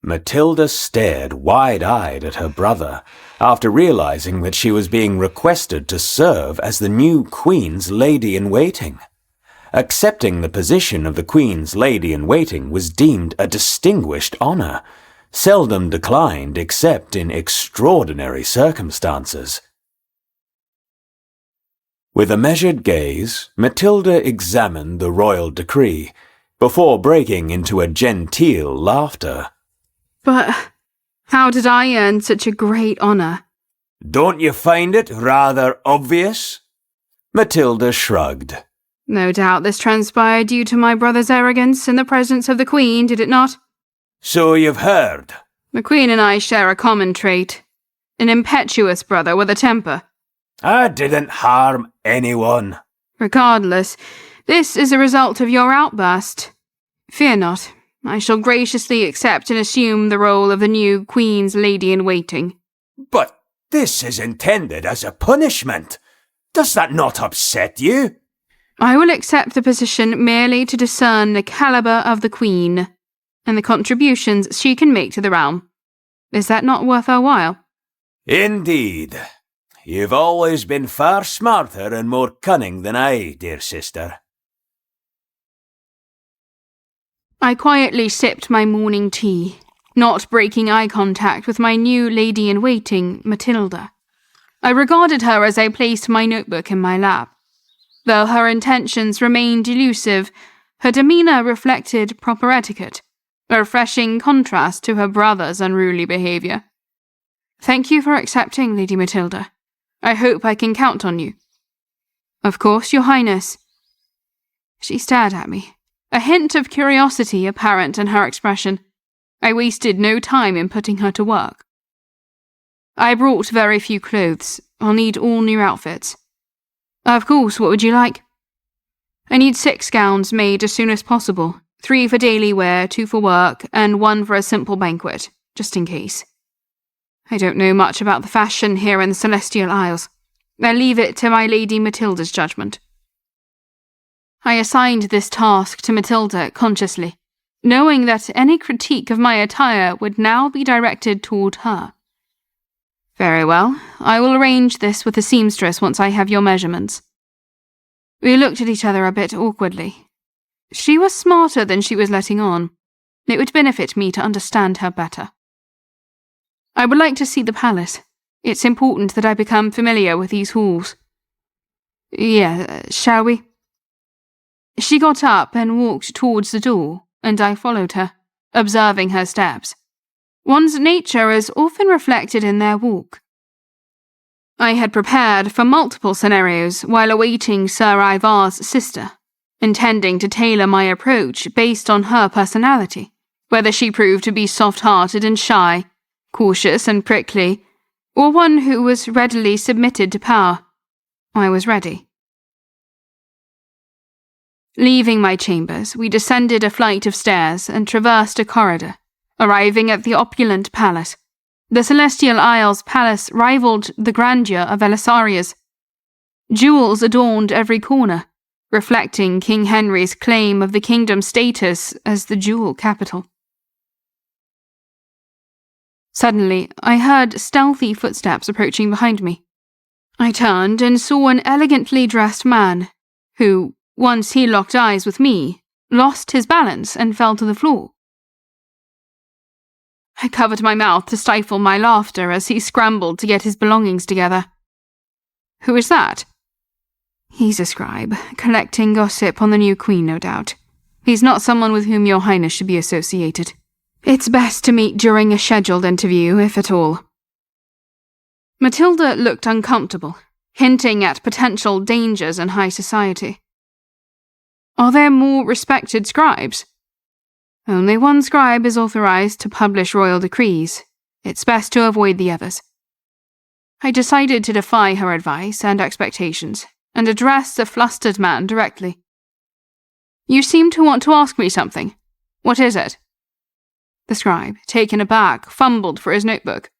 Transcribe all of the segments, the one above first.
Matilda stared wide-eyed at her brother after realizing that she was being requested to serve as the new Queen's lady-in-waiting. Accepting the position of the Queen's lady-in-waiting was deemed a distinguished honor, seldom declined except in extraordinary circumstances. With a measured gaze, Matilda examined the royal decree, before breaking into a genteel laughter. But how did I earn such a great honor? Don't you find it rather obvious? Matilda shrugged. No doubt this transpired due to my brother's arrogance in the presence of the Queen, did it not? So you've heard. The Queen and I share a common trait. An impetuous brother with a temper. I didn't harm anyone. Regardless, this is a result of your outburst. Fear not. I shall graciously accept and assume the role of the new Queen's lady-in-waiting. But this is intended as a punishment. Does that not upset you? I will accept the position merely to discern the caliber of the Queen and the contributions she can make to the realm. Is that not worth our while? Indeed. You've always been far smarter and more cunning than I, dear sister. I quietly sipped my morning tea, not breaking eye contact with my new lady-in-waiting, Matilda. I regarded her as I placed my notebook in my lap. Though her intentions remained elusive, her demeanour reflected proper etiquette, a refreshing contrast to her brother's unruly behaviour. Thank you for accepting, Lady Matilda. I hope I can count on you. Of course, Your Highness. She stared at me, a hint of curiosity apparent in her expression. I wasted no time in putting her to work. I brought very few clothes. I'll need all new outfits. Of course, what would you like? I need 6 gowns made as soon as possible. 3 for daily wear, 2 for work, and 1 for a simple banquet, just in case. I don't know much about the fashion here in the Celestial Isles. I leave it to my Lady Matilda's judgment. I assigned this task to Matilda consciously, knowing that any critique of my attire would now be directed toward her. Very well, I will arrange this with the seamstress once I have your measurements. We looked at each other a bit awkwardly. She was smarter than she was letting on. It would benefit me to understand her better. I would like to see the palace. It's important that I become familiar with these halls. Shall we? She got up and walked towards the door, and I followed her, observing her steps. One's nature is often reflected in their walk. I had prepared for multiple scenarios while awaiting Sir Ivar's sister, intending to tailor my approach based on her personality, whether she proved to be soft-hearted and shy, cautious and prickly, or one who was readily submitted to power. I was ready. Leaving my chambers, we descended a flight of stairs and traversed a corridor, arriving at the opulent palace. The Celestial Isles palace rivaled the grandeur of Elisaria's. Jewels adorned every corner, reflecting King Henry's claim of the kingdom's status as the jewel capital. Suddenly, I heard stealthy footsteps approaching behind me. I turned and saw an elegantly dressed man, who, once he locked eyes with me, lost his balance and fell to the floor. I covered my mouth to stifle my laughter as he scrambled to get his belongings together. Who is that? He's a scribe, collecting gossip on the new queen, no doubt. He's not someone with whom Your Highness should be associated. It's best to meet during a scheduled interview, if at all. Matilda looked uncomfortable, hinting at potential dangers in high society. Are there more respected scribes? Only one scribe is authorized to publish royal decrees. It's best to avoid the others. I decided to defy her advice and expectations, and address the flustered man directly. You seem to want to ask me something. What is it? The scribe, taken aback, fumbled for his notebook.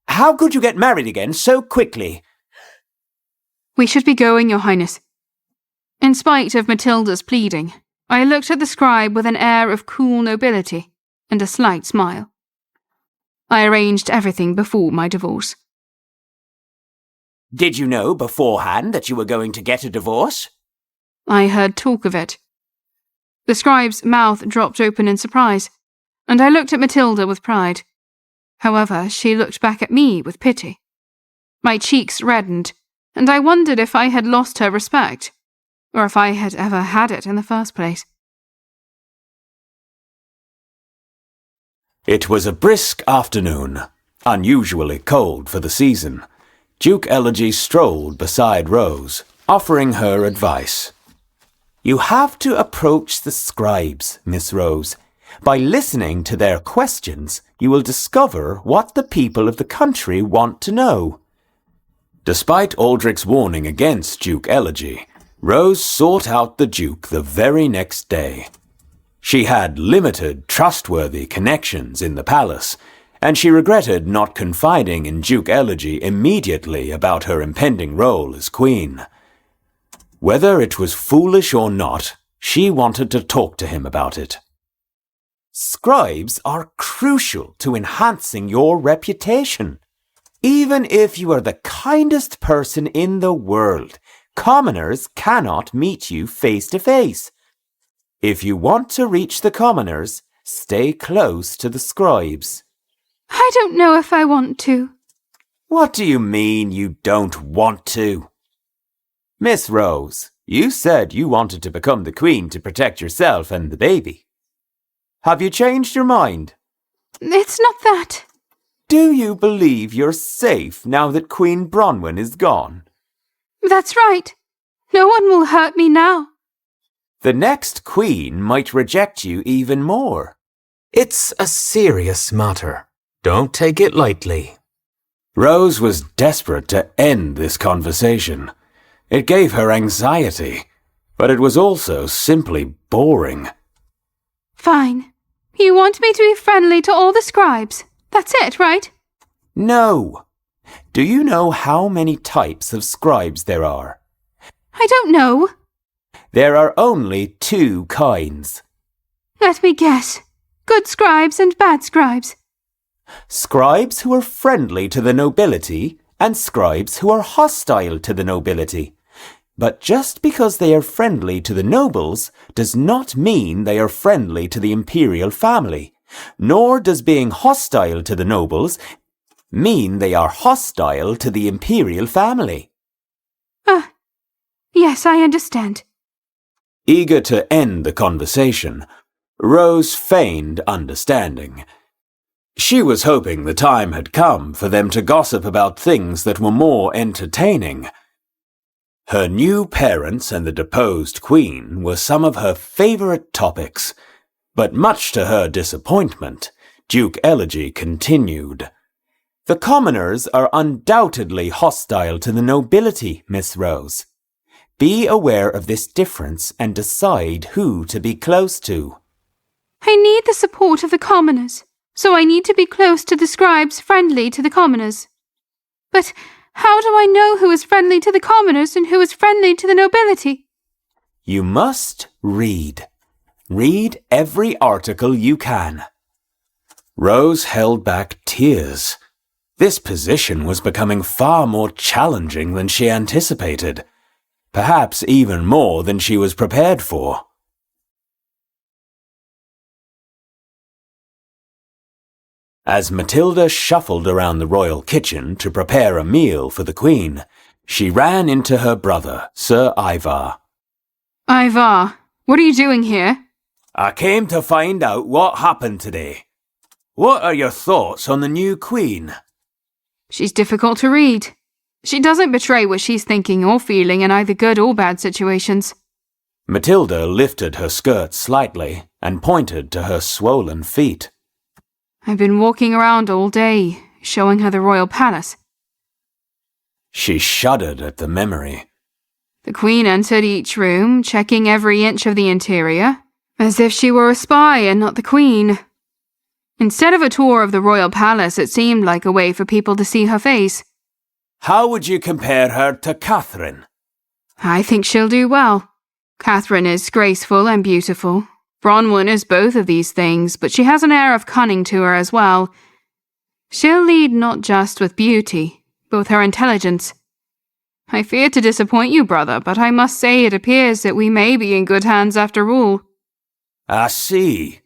How could you get married again so quickly? We should be going, Your Highness. In spite of Matilda's pleading, I looked at the scribe with an air of cool nobility and a slight smile. I arranged everything before my divorce. Did you know beforehand that you were going to get a divorce? I heard talk of it. The scribe's mouth dropped open in surprise, and I looked at Matilda with pride. However, she looked back at me with pity. My cheeks reddened, and I wondered if I had lost her respect, or if I had ever had it in the first place. It was a brisk afternoon, unusually cold for the season. Duke Elegy strolled beside Rose, offering her advice. You have to approach the scribes, Miss Rose. By listening to their questions, you will discover what the people of the country want to know. Despite Aldrich's warning against Duke Elegy, Rose sought out the Duke the very next day. She had limited, trustworthy connections in the palace, and she regretted not confiding in Duke Elegy immediately about her impending role as queen. Whether it was foolish or not, she wanted to talk to him about it. Scribes are crucial to enhancing your reputation. Even if you are the kindest person in the world, commoners cannot meet you face to face. If you want to reach the commoners, stay close to the scribes. I don't know if I want to. What do you mean you don't want to? Miss Rose, you said you wanted to become the queen to protect yourself and the baby. Have you changed your mind? It's not that. Do you believe you're safe now that Queen Bronwyn is gone? That's right. No one will hurt me now. The next queen might reject you even more. It's a serious matter. Don't take it lightly. Rose was desperate to end this conversation. It gave her anxiety, but it was also simply boring. Fine. You want me to be friendly to all the scribes. That's it, right? No. Do you know how many types of scribes there are? I don't know. There are only 2 kinds. Let me guess. Good scribes and bad scribes. Scribes who are friendly to the nobility and scribes who are hostile to the nobility. But just because they are friendly to the nobles does not mean they are friendly to the imperial family, nor does being hostile to the nobles mean they are hostile to the imperial family. Yes, I understand. Eager to end the conversation, Rose feigned understanding. She was hoping the time had come for them to gossip about things that were more entertaining. Her new parents and the deposed queen were some of her favourite topics, but much to her disappointment, Duke Elegy continued. The commoners are undoubtedly hostile to the nobility, Miss Rose. Be aware of this difference and decide who to be close to. I need the support of the commoners, so I need to be close to the scribes friendly to the commoners. But how do I know who is friendly to the commoners and who is friendly to the nobility? You must read. Read every article you can. Rose held back tears. This position was becoming far more challenging than she anticipated, perhaps even more than she was prepared for. As Matilda shuffled around the royal kitchen to prepare a meal for the Queen, she ran into her brother, Sir Ivar. Ivar, what are you doing here? I came to find out what happened today. What are your thoughts on the new Queen? She's difficult to read. She doesn't betray what she's thinking or feeling in either good or bad situations. Matilda lifted her skirt slightly and pointed to her swollen feet. I've been walking around all day, showing her the royal palace. She shuddered at the memory. The Queen entered each room, checking every inch of the interior, as if she were a spy and not the Queen. Instead of a tour of the royal palace, it seemed like a way for people to see her face. How would you compare her to Catherine? I think she'll do well. Catherine is graceful and beautiful. Bronwyn is both of these things, but she has an air of cunning to her as well. She'll lead not just with beauty, but with her intelligence. I fear to disappoint you, brother, but I must say it appears that we may be in good hands after all. I see.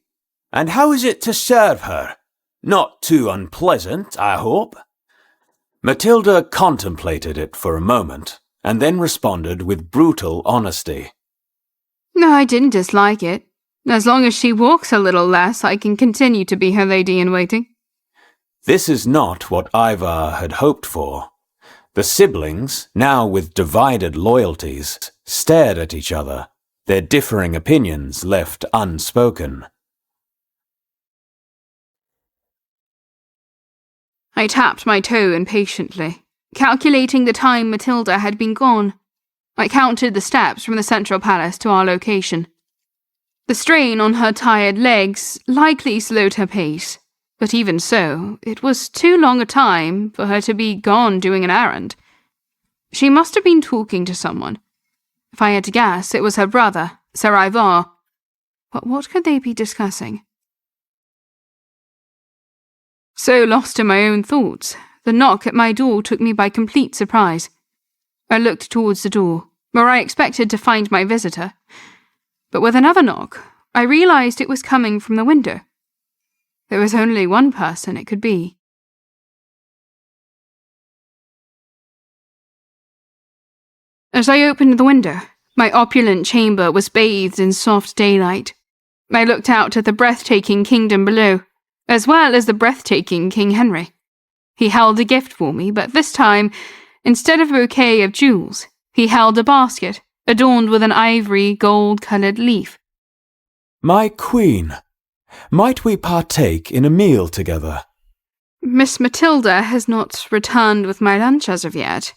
And how is it to serve her? Not too unpleasant, I hope. Matilda contemplated it for a moment, and then responded with brutal honesty. No, I didn't dislike it. As long as she walks a little less, I can continue to be her lady-in-waiting. This is not what Ivar had hoped for. The siblings, now with divided loyalties, stared at each other, their differing opinions left unspoken. I tapped my toe impatiently, calculating the time Matilda had been gone. I counted the steps from the central palace to our location. The strain on her tired legs likely slowed her pace, but even so, it was too long a time for her to be gone doing an errand. She must have been talking to someone. If I had to guess, it was her brother, Sir Ivar. But what could they be discussing? So lost in my own thoughts, the knock at my door took me by complete surprise. I looked towards the door, where I expected to find my visitor. But with another knock, I realized it was coming from the window. There was only one person it could be. As I opened the window, my opulent chamber was bathed in soft daylight. I looked out at the breathtaking kingdom below, as well as the breathtaking King Henry. He held a gift for me, but this time, instead of a bouquet of jewels, he held a basket adorned with an ivory gold-coloured leaf. My queen, might we partake in a meal together? Miss Matilda has not returned with my lunch as of yet.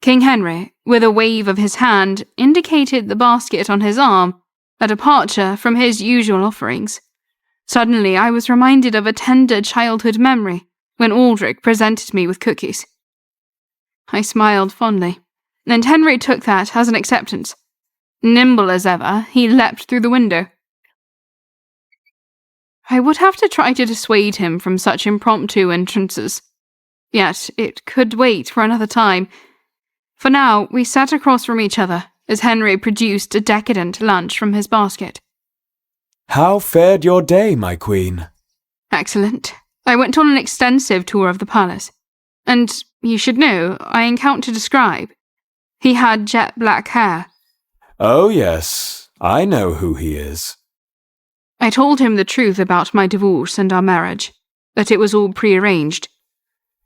King Henry, with a wave of his hand, indicated the basket on his arm, a departure from his usual offerings. Suddenly, I was reminded of a tender childhood memory when Aldrich presented me with cookies. I smiled fondly, and Henry took that as an acceptance. Nimble as ever, he leapt through the window. I would have to try to dissuade him from such impromptu entrances. Yet it could wait for another time. For now, we sat across from each other as Henry produced a decadent lunch from his basket. How fared your day, my queen? Excellent. I went on an extensive tour of the palace. And, you should know, I encountered a scribe. He had jet black hair. Oh yes, I know who he is. I told him the truth about my divorce and our marriage, that it was all prearranged.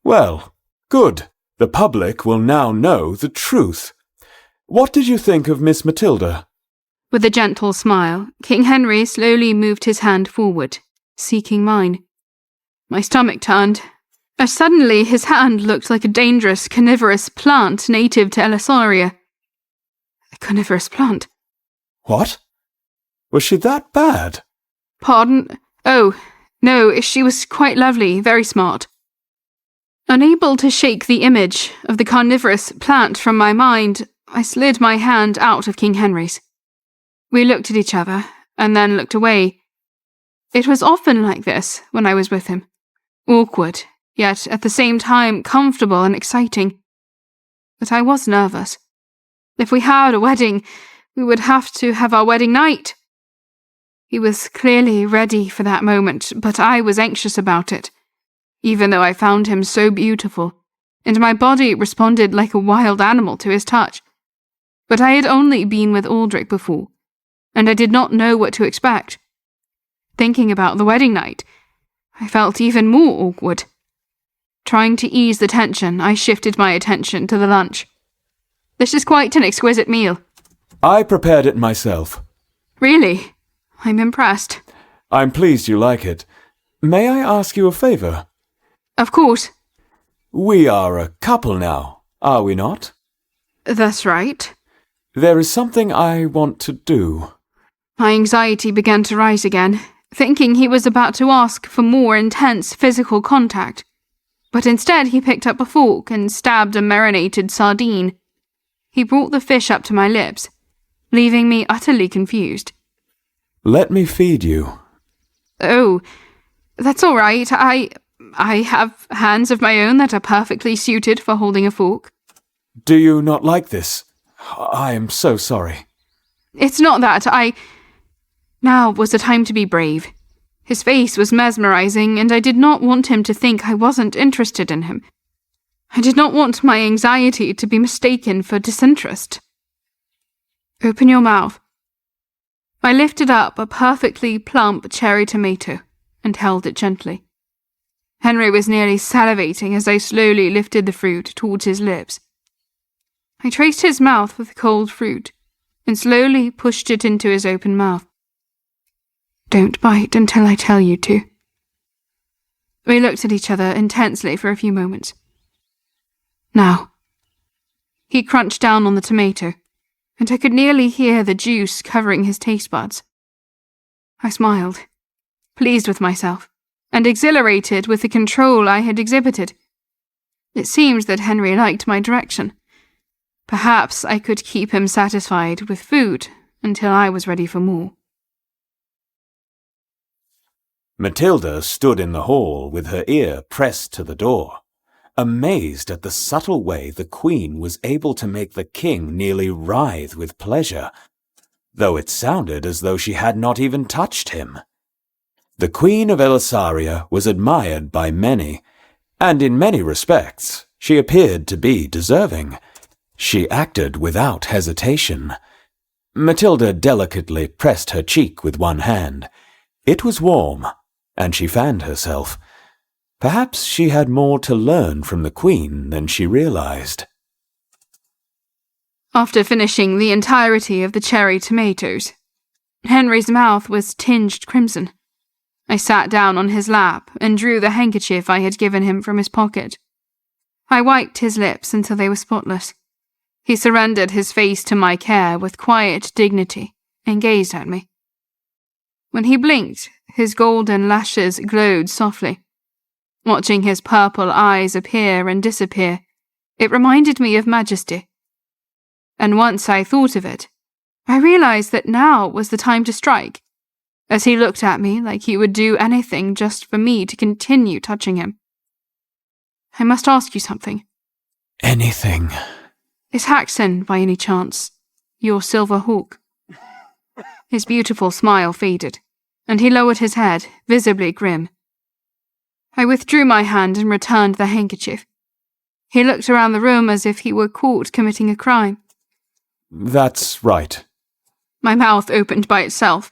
Well, good. The public will now know the truth. What did you think of Miss Matilda? With a gentle smile, King Henry slowly moved his hand forward, seeking mine. My stomach turned, as suddenly his hand looked like a dangerous carnivorous plant native to Elisauria. A carnivorous plant? What? Was she that bad? Pardon? Oh, no, she was quite lovely, very smart. Unable to shake the image of the carnivorous plant from my mind, I slid my hand out of King Henry's. We looked at each other, and then looked away. It was often like this when I was with him. Awkward, yet at the same time comfortable and exciting. But I was nervous. If we had a wedding, we would have to have our wedding night. He was clearly ready for that moment, but I was anxious about it, even though I found him so beautiful, and my body responded like a wild animal to his touch. But I had only been with Aldrich before, and I did not know what to expect. Thinking about the wedding night, I felt even more awkward. Trying to ease the tension, I shifted my attention to the lunch. This is quite an exquisite meal. I prepared it myself. Really? I'm impressed. I'm pleased you like it. May I ask you a favour? Of course. We are a couple now, are we not? That's right. There is something I want to do. My anxiety began to rise again, thinking he was about to ask for more intense physical contact. But instead he picked up a fork and stabbed a marinated sardine. He brought the fish up to my lips, leaving me utterly confused. Let me feed you. Oh, that's all right. I have hands of my own that are perfectly suited for holding a fork. Do you not like this? I am so sorry. It's not that. Now was the time to be brave. His face was mesmerizing, and I did not want him to think I wasn't interested in him. I did not want my anxiety to be mistaken for disinterest. Open your mouth. I lifted up a perfectly plump cherry tomato and held it gently. Henry was nearly salivating as I slowly lifted the fruit towards his lips. I traced his mouth with the cold fruit and slowly pushed it into his open mouth. Don't bite until I tell you to. We looked at each other intensely for a few moments. Now. He crunched down on the tomato, and I could nearly hear the juice covering his taste buds. I smiled, pleased with myself, and exhilarated with the control I had exhibited. It seemed that Henry liked my direction. Perhaps I could keep him satisfied with food until I was ready for more. Matilda stood in the hall with her ear pressed to the door, amazed at the subtle way the Queen was able to make the king nearly writhe with pleasure, though it sounded as though she had not even touched him. The Queen of Elisaria was admired by many, and in many respects she appeared to be deserving. She acted without hesitation. Matilda delicately pressed her cheek with one hand. It was warm, and she fanned herself. Perhaps she had more to learn from the Queen than she realized. After finishing the entirety of the cherry tomatoes, Henry's mouth was tinged crimson. I sat down on his lap and drew the handkerchief I had given him from his pocket. I wiped his lips until they were spotless. He surrendered his face to my care with quiet dignity and gazed at me. When he blinked, his golden lashes glowed softly. Watching his purple eyes appear and disappear, it reminded me of Majesty. And once I thought of it, I realized that now was the time to strike, as he looked at me like he would do anything just for me to continue touching him. I must ask you something. Anything. Is Haxon, by any chance, your silver hawk? His beautiful smile faded, and he lowered his head, visibly grim. I withdrew my hand and returned the handkerchief. He looked around the room as if he were caught committing a crime. That's right. My mouth opened by itself.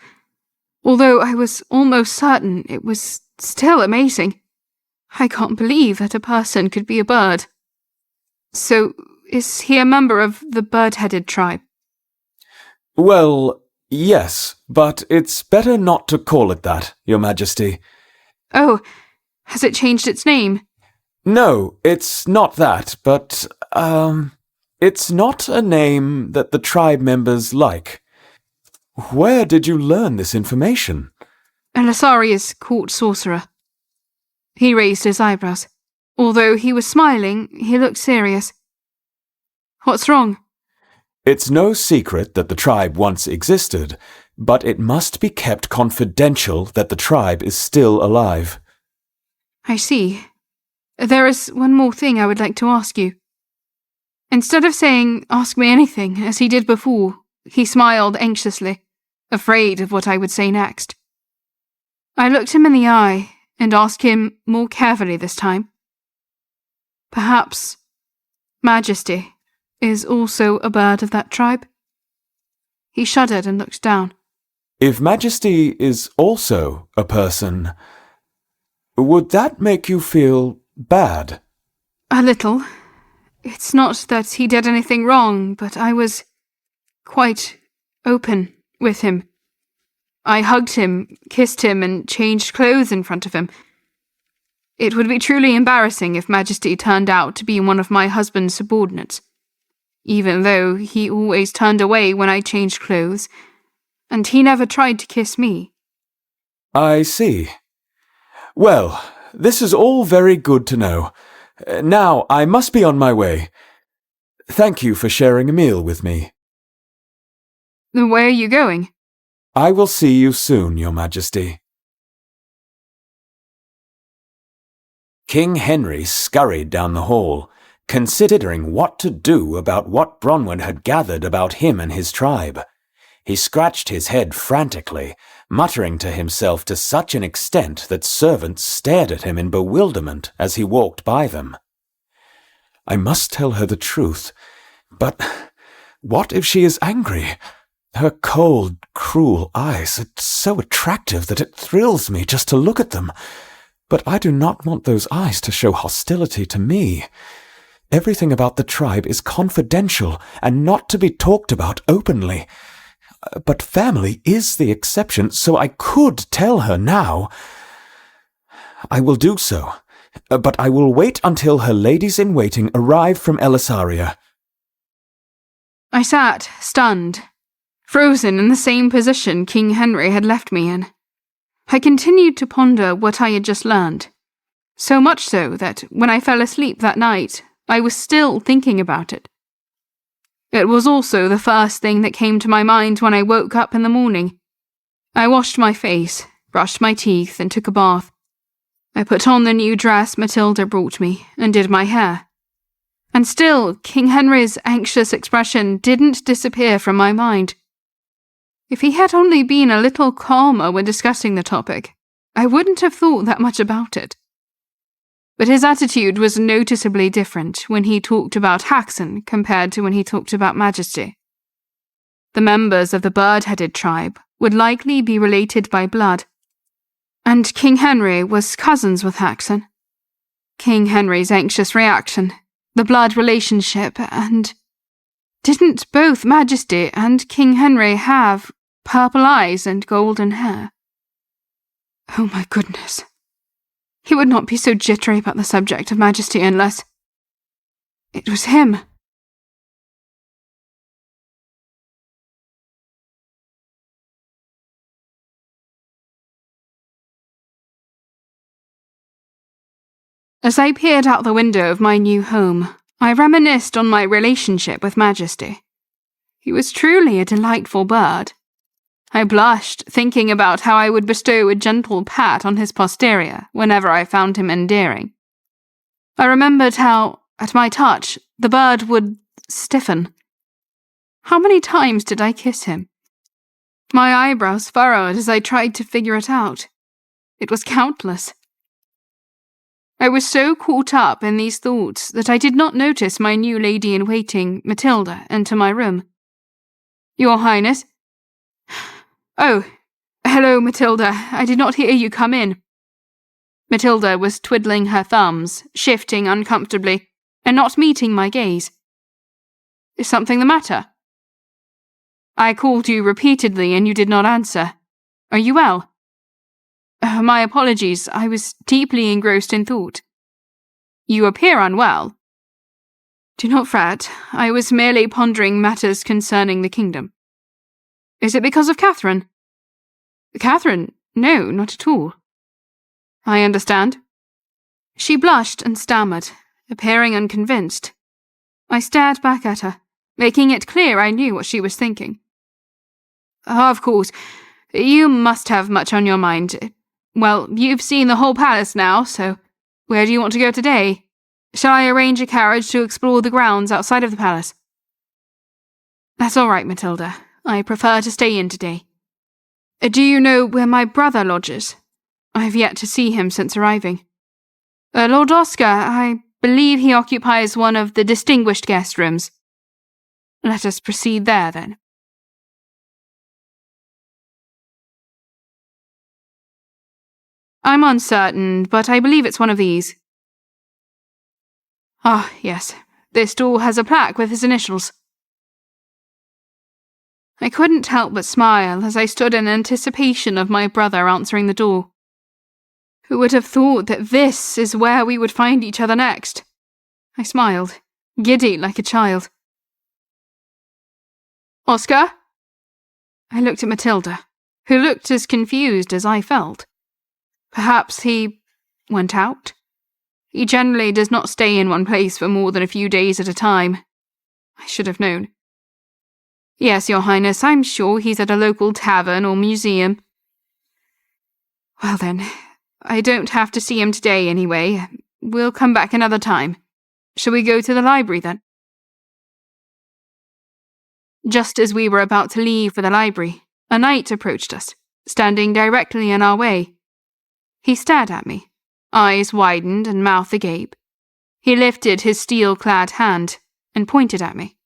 Although I was almost certain it was still amazing. I can't believe that a person could be a bird. So, is he a member of the bird-headed tribe? Well, yes, but it's better not to call it that, Your Majesty. Oh, has it changed its name? No, it's not that, but, it's not a name that the tribe members like. Where did you learn this information? Elisaria's court sorcerer. He raised his eyebrows. Although he was smiling, he looked serious. What's wrong? It's no secret that the tribe once existed, but it must be kept confidential that the tribe is still alive. I see. There is one more thing I would like to ask you. Instead of saying, "Ask me anything," as he did before, he smiled anxiously, afraid of what I would say next. I looked him in the eye and asked him more carefully this time. Perhaps Majesty is also a bird of that tribe? He shuddered and looked down. If Majesty is also a person, would that make you feel bad? A little. It's not that he did anything wrong, but I was quite open with him. I hugged him, kissed him, and changed clothes in front of him. It would be truly embarrassing if Majesty turned out to be one of my husband's subordinates, even though he always turned away when I changed clothes, and he never tried to kiss me. I see. Well, this is all very good to know. Now I must be on my way. Thank you for sharing a meal with me. Where are you going? I will see you soon, Your Majesty. King Henry scurried down the hall, considering what to do about what Bronwyn had gathered about him and his tribe. He scratched his head frantically, muttering to himself to such an extent that servants stared at him in bewilderment as he walked by them. I must tell her the truth, but what if she is angry? Her cold, cruel eyes are so attractive that it thrills me just to look at them. But I do not want those eyes to show hostility to me. Everything about the tribe is confidential and not to be talked about openly. But family is the exception, so I could tell her now. I will do so, but I will wait until her ladies-in-waiting arrive from Elisaria. I sat, stunned, frozen in the same position King Henry had left me in. I continued to ponder what I had just learned, so much so that when I fell asleep that night, I was still thinking about it. It was also the first thing that came to my mind when I woke up in the morning. I washed my face, brushed my teeth, and took a bath. I put on the new dress Matilda brought me and did my hair. And still, King Henry's anxious expression didn't disappear from my mind. If he had only been a little calmer when discussing the topic, I wouldn't have thought that much about it. But his attitude was noticeably different when he talked about Haxon compared to when he talked about Majesty. The members of the bird-headed tribe would likely be related by blood, and King Henry was cousins with Haxon. King Henry's anxious reaction, the blood relationship, and didn't both Majesty and King Henry have purple eyes and golden hair? Oh my goodness. He would not be so jittery about the subject of Majesty unless it was him. As I peered out the window of my new home, I reminisced on my relationship with Majesty. He was truly a delightful bird. I blushed, thinking about how I would bestow a gentle pat on his posterior whenever I found him endearing. I remembered how, at my touch, the bird would stiffen. How many times did I kiss him? My eyebrows furrowed as I tried to figure it out. It was countless. I was so caught up in these thoughts that I did not notice my new lady-in-waiting, Matilda, enter my room. Your Highness? Oh, hello, Matilda. I did not hear you come in. Matilda was twiddling her thumbs, shifting uncomfortably, and not meeting my gaze. Is something the matter? I called you repeatedly and you did not answer. Are you well? My apologies, I was deeply engrossed in thought. You appear unwell. Do not fret, I was merely pondering matters concerning the kingdom. Is it because of Catherine? Catherine? No, not at all. I understand. She blushed and stammered, appearing unconvinced. I stared back at her, making it clear I knew what she was thinking. Of course, you must have much on your mind. Well, you've seen the whole palace now, so where do you want to go today? Shall I arrange a carriage to explore the grounds outside of the palace? That's all right, Matilda. I prefer to stay in today. Do you know where my brother lodges? I've yet to see him since arriving. Lord Oscar, I believe he occupies one of the distinguished guest rooms. Let us proceed there, then. I'm uncertain, but I believe it's one of these. Ah, yes. This door has a plaque with his initials. I couldn't help but smile as I stood in anticipation of my brother answering the door. Who would have thought that this is where we would find each other next? I smiled, giddy like a child. Oscar? I looked at Matilda, who looked as confused as I felt. Perhaps he went out? He generally does not stay in one place for more than a few days at a time. I should have known. Yes, Your Highness, I'm sure he's at a local tavern or museum. Well then, I don't have to see him today anyway. We'll come back another time. Shall we go to the library then? Just as we were about to leave for the library, a knight approached us, standing directly in our way. He stared at me, eyes widened and mouth agape. He lifted his steel-clad hand and pointed at me.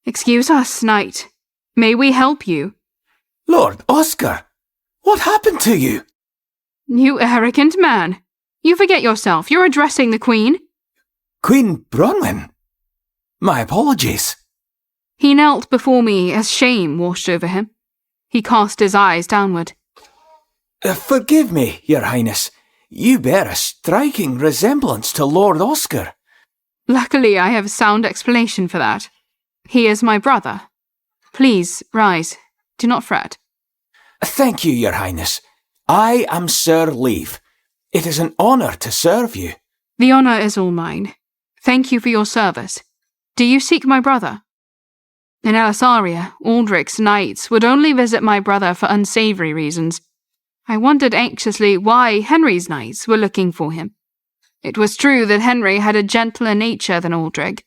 "Excuse us, knight. May we help you?" Lord Oscar, what happened to you? "You arrogant man. You forget yourself. You're addressing the Queen." Queen Bronwyn? My apologies. He knelt before me as shame washed over him. He cast his eyes downward. Forgive me, Your Highness. You bear a striking resemblance to Lord Oscar. Luckily, I have a sound explanation for that. He is my brother. Please, rise. Do not fret. Thank you, Your Highness. I am Sir Leaf. It is an honour to serve you. The honour is all mine. Thank you for your service. Do you seek my brother? In Elisaria, Aldrich's knights would only visit my brother for unsavoury reasons. I wondered anxiously why Henry's knights were looking for him. It was true that Henry had a gentler nature than Aldrich,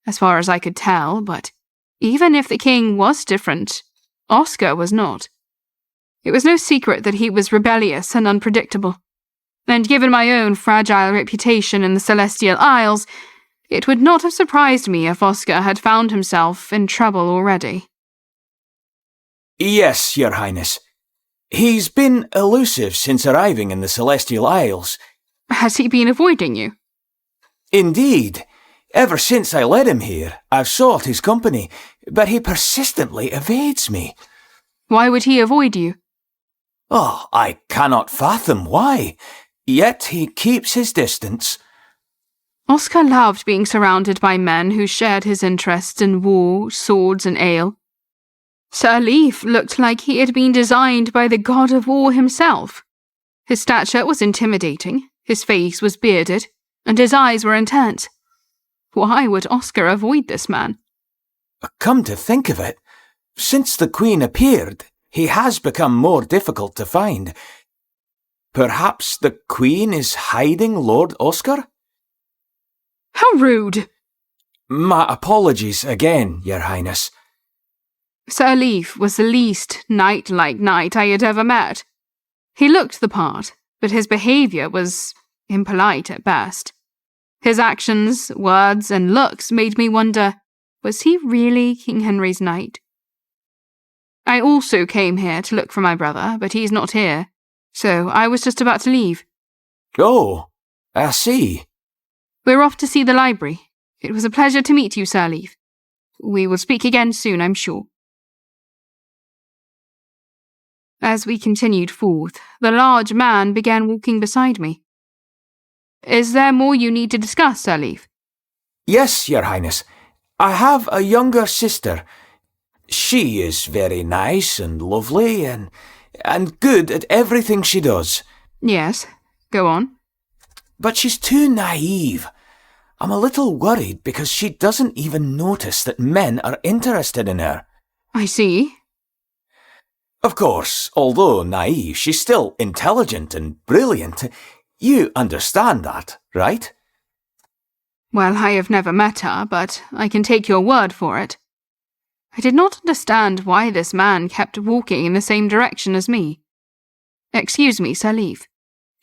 as far as I could tell, but even if the king was different, Oscar was not. It was no secret that he was rebellious and unpredictable, and given my own fragile reputation in the Celestial Isles, it would not have surprised me if Oscar had found himself in trouble already. Yes, Your Highness. He's been elusive since arriving in the Celestial Isles. Has he been avoiding you? Indeed. Ever since I led him here, I've sought his company, but he persistently evades me. Why would he avoid you? Oh, I cannot fathom why. Yet he keeps his distance. Oscar loved being surrounded by men who shared his interests in war, swords, and ale. Sir Leaf looked like he had been designed by the god of war himself. His stature was intimidating, his face was bearded, and his eyes were intense. Why would Oscar avoid this man? Come to think of it, since the Queen appeared, he has become more difficult to find. Perhaps the Queen is hiding Lord Oscar? How rude! My apologies again, Your Highness. Sir Leaf was the least knight-like knight I had ever met. He looked the part, but his behaviour was impolite at best. His actions, words, and looks made me wonder, was he really King Henry's knight? I also came here to look for my brother, but he's not here, so I was just about to leave. Oh, I see. We're off to see the library. It was a pleasure to meet you, Sir Leaf. We will speak again soon, I'm sure. As we continued forth, the large man began walking beside me. Is there more you need to discuss, Sir Leaf? Yes, Your Highness. I have a younger sister. She is very nice and lovely and good at everything she does. Yes, go on. But she's too naive. I'm a little worried because she doesn't even notice that men are interested in her. I see. Of course, although naive, she's still intelligent and brilliant. You understand that, right? Well, I have never met her, but I can take your word for it. I did not understand why this man kept walking in the same direction as me. Excuse me, Sir Leaf.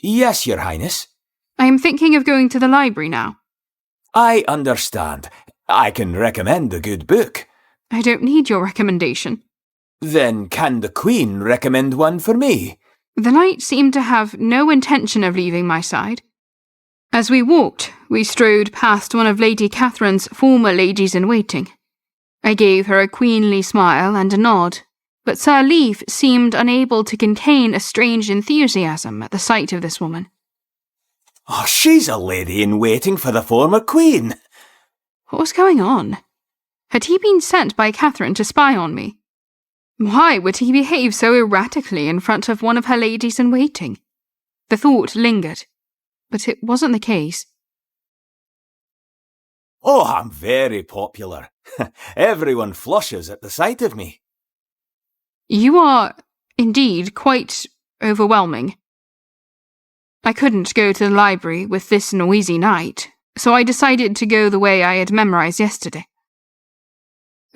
Yes, Your Highness. I am thinking of going to the library now. I understand. I can recommend a good book. I don't need your recommendation. Then can the Queen recommend one for me? The knight seemed to have no intention of leaving my side. As we walked, we strode past one of Lady Catherine's former ladies-in-waiting. I gave her a queenly smile and a nod, but Sir Leaf seemed unable to contain a strange enthusiasm at the sight of this woman. Oh, she's a lady-in-waiting for the former Queen. What was going on? Had he been sent by Catherine to spy on me? Why would he behave so erratically in front of one of her ladies-in-waiting? The thought lingered, but it wasn't the case. Oh, I'm very popular. Everyone flushes at the sight of me. You are, indeed, quite overwhelming. I couldn't go to the library with this noisy night, so I decided to go the way I had memorized yesterday.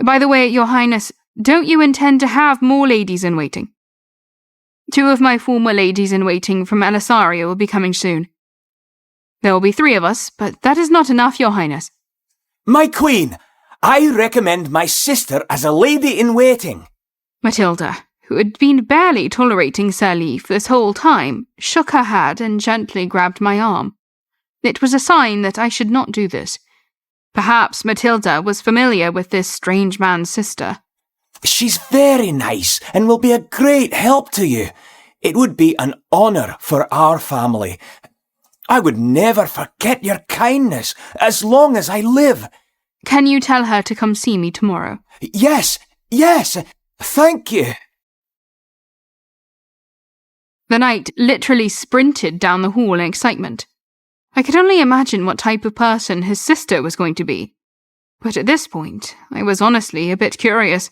By the way, Your Highness, don't you intend to have more ladies-in-waiting? 2 of my former ladies-in-waiting from Elisario will be coming soon. There will be 3 of us, but that is not enough, Your Highness. My queen, I recommend my sister as a lady-in-waiting. Matilda, who had been barely tolerating Sir Leaf this whole time, shook her head and gently grabbed my arm. It was a sign that I should not do this. Perhaps Matilda was familiar with this strange man's sister. She's very nice and will be a great help to you. It would be an honour for our family. I would never forget your kindness as long as I live. Can you tell her to come see me tomorrow? Yes, thank you. The knight literally sprinted down the hall in excitement. I could only imagine what type of person his sister was going to be. But at this point, I was honestly a bit curious.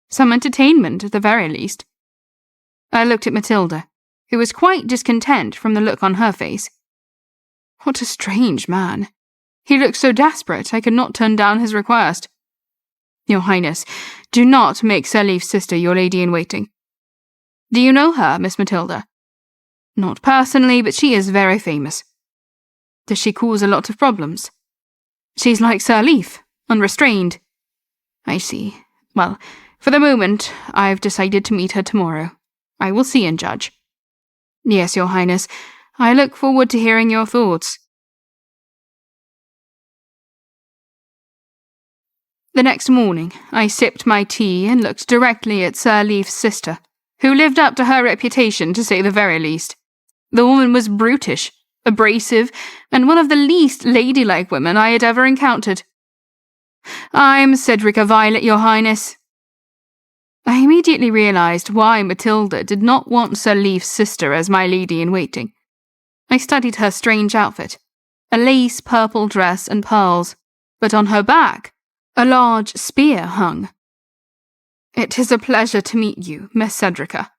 Some entertainment at the very least. I looked at Matilda, who was quite discontent from the look on her face. What a strange man. He looked so desperate I could not turn down his request. Your Highness, do not make Sir Leaf's sister your lady-in-waiting. Do you know her, Miss Matilda? Not personally, but she is very famous. Does she cause a lot of problems? She's like Sir Leaf, unrestrained. I see. Well, for the moment, I've decided to meet her tomorrow. I will see and judge. Yes, Your Highness, I look forward to hearing your thoughts. The next morning, I sipped my tea and looked directly at Sir Leaf's sister, who lived up to her reputation to say the very least. The woman was brutish, abrasive, and one of the least ladylike women I had ever encountered. I'm Cedrica Violet, Your Highness. I immediately realised why Matilda did not want Sir Leaf's sister as my lady-in-waiting. I studied her strange outfit, a lace purple dress and pearls, but on her back, a large spear hung. It is a pleasure to meet you, Miss Cedrica.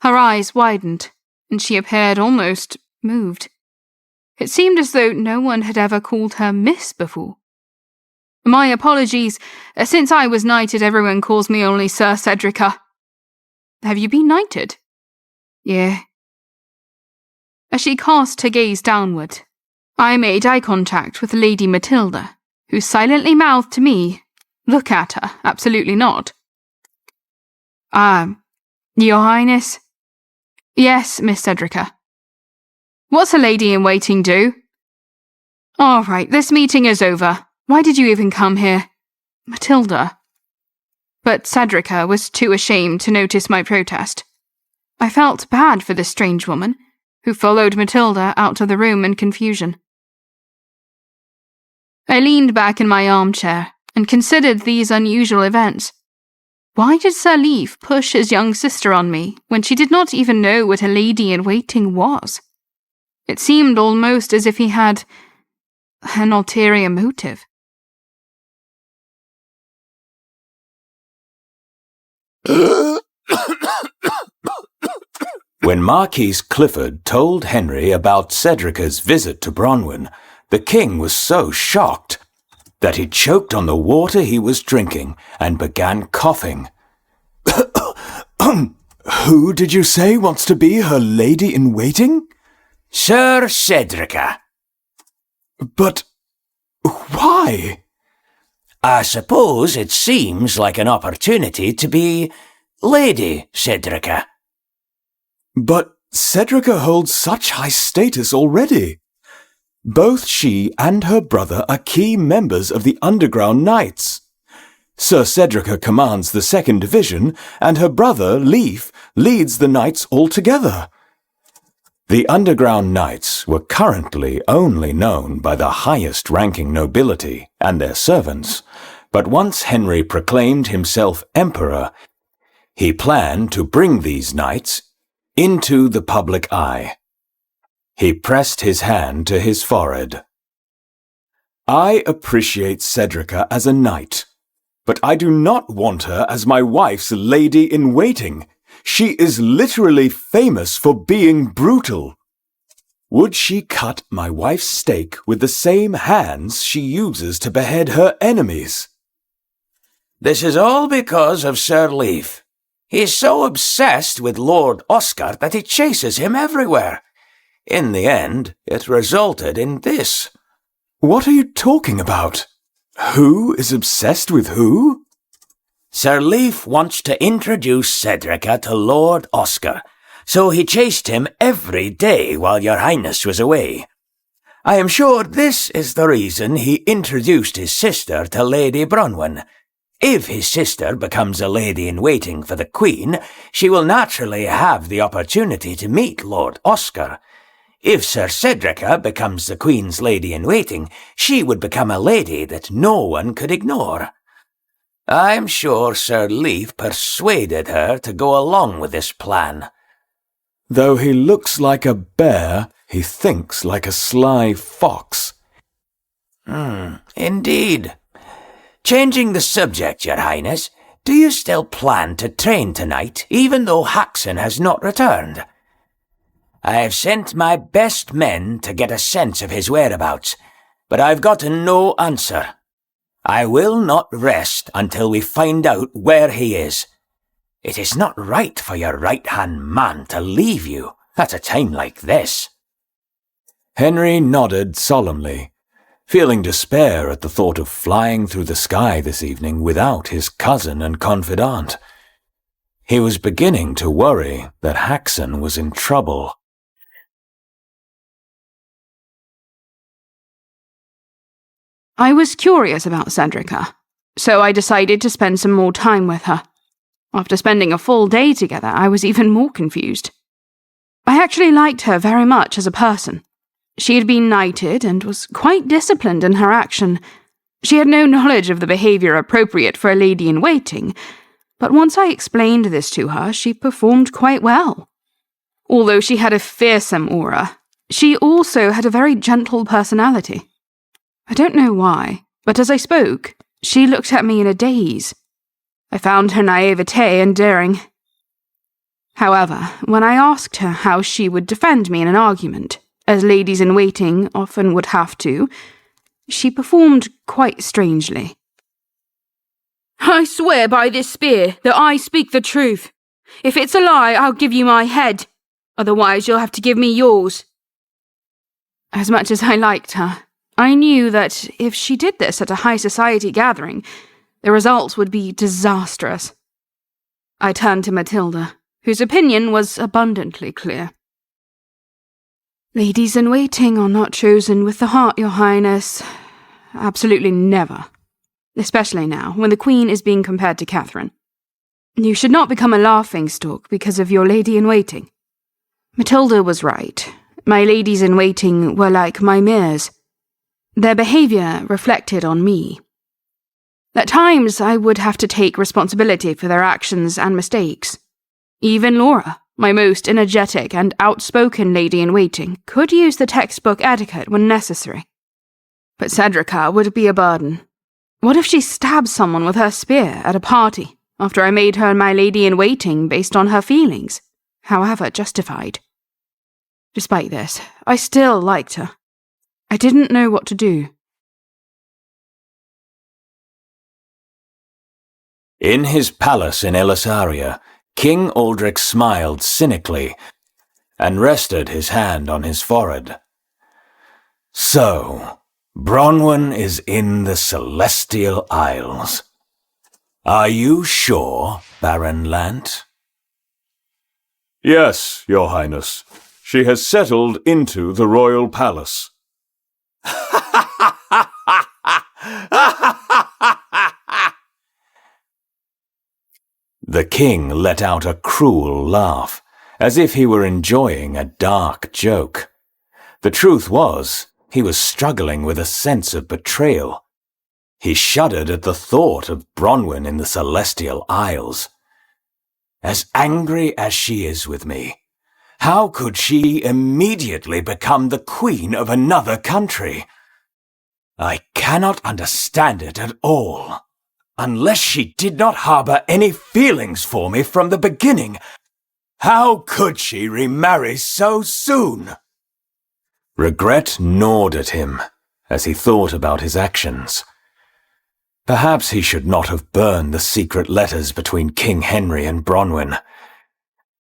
Her eyes widened, and she appeared almost moved. It seemed as though no one had ever called her Miss before. My apologies. Since I was knighted, everyone calls me only Sir Cedrica. Have you been knighted? Yeah. As she cast her gaze downward, I made eye contact with Lady Matilda, who silently mouthed to me, "Look at her, absolutely not." Your Highness? Yes, Miss Cedrica. What's a lady-in-waiting do? All right, this meeting is over. Why did you even come here? Matilda. But Cedrica was too ashamed to notice my protest. I felt bad for this strange woman, who followed Matilda out of the room in confusion. I leaned back in my armchair and considered these unusual events. Why did Sir Leaf push his young sister on me when she did not even know what a lady-in-waiting was? It seemed almost as if he had an ulterior motive. When Marquis Clifford told Henry about Cedrica's visit to Bronwyn, the king was so shocked that he choked on the water he was drinking and began coughing. Who did you say wants to be her lady-in-waiting? Sir Cedrica. But why? I suppose it seems like an opportunity to be Lady Cedrica. But Cedrica holds such high status already. Both she and her brother are key members of the Underground Knights. Sir Cedrica commands the 2nd Division, and her brother, Leaf, leads the Knights altogether. The Underground Knights were currently only known by the highest-ranking nobility and their servants, but once Henry proclaimed himself emperor, he planned to bring these knights into the public eye. He pressed his hand to his forehead. I appreciate Cedrica as a knight, but I do not want her as my wife's lady-in-waiting. She is literally famous for being brutal. Would she cut my wife's steak with the same hands she uses to behead her enemies? This is all because of Sir Leaf. He is so obsessed with Lord Oscar that he chases him everywhere. In the end, it resulted in this. What are you talking about? Who is obsessed with who? Sir Leaf wants to introduce Cedrica to Lord Oscar, so he chased him every day while your highness was away. I am sure this is the reason he introduced his sister to Lady Bronwyn. If his sister becomes a lady-in-waiting for the Queen, she will naturally have the opportunity to meet Lord Oscar. If Sir Cedrica becomes the Queen's lady-in-waiting, she would become a lady that no one could ignore. I'm sure Sir Leaf persuaded her to go along with this plan. Though he looks like a bear, he thinks like a sly fox. Indeed. Changing the subject, your highness, do you still plan to train tonight, even though Haxon has not returned? I have sent my best men to get a sense of his whereabouts, but I've gotten no answer. I will not rest until we find out where he is. It is not right for your right-hand man to leave you at a time like this. Henry nodded solemnly, feeling despair at the thought of flying through the sky this evening without his cousin and confidant. He was beginning to worry that Haxon was in trouble. I was curious about Cedrica, so I decided to spend some more time with her. After spending a full day together, I was even more confused. I actually liked her very much as a person. She had been knighted and was quite disciplined in her action. She had no knowledge of the behaviour appropriate for a lady-in-waiting, but once I explained this to her, she performed quite well. Although she had a fearsome aura, she also had a very gentle personality. I don't know why, but as I spoke, she looked at me in a daze. I found her naivete endearing. However, when I asked her how she would defend me in an argument, as ladies-in-waiting often would have to, she performed quite strangely. I swear by this spear that I speak the truth. If it's a lie, I'll give you my head. Otherwise, you'll have to give me yours. As much as I liked her, I knew that if she did this at a high society gathering, the results would be disastrous. I turned to Matilda, whose opinion was abundantly clear. Ladies-in-waiting are not chosen with the heart, Your Highness. Absolutely never. Especially now, when the Queen is being compared to Catherine. You should not become a laughingstock because of your lady-in-waiting. Matilda was right. My ladies-in-waiting were like my mirrors. Their behaviour reflected on me. At times, I would have to take responsibility for their actions and mistakes. Even Laura, my most energetic and outspoken lady-in-waiting, could use the textbook etiquette when necessary. But Cedrica would be a burden. What if she stabbed someone with her spear at a party after I made her my lady-in-waiting based on her feelings, however justified? Despite this, I still liked her. I didn't know what to do. In his palace in Elisaria, King Aldrich smiled cynically and rested his hand on his forehead. So, Bronwyn is in the Celestial Isles. Are you sure, Baron Lant? Yes, Your Highness. She has settled into the royal palace. The king let out a cruel laugh, as if he were enjoying a dark joke. The truth was, he was struggling with a sense of betrayal. He shuddered at the thought of Bronwyn in the Celestial Isles. As angry as she is with me, how could she immediately become the queen of another country? I cannot understand it at all. Unless she did not harbour any feelings for me from the beginning, how could she remarry so soon? Regret gnawed at him as he thought about his actions. Perhaps he should not have burned the secret letters between King Henry and Bronwyn.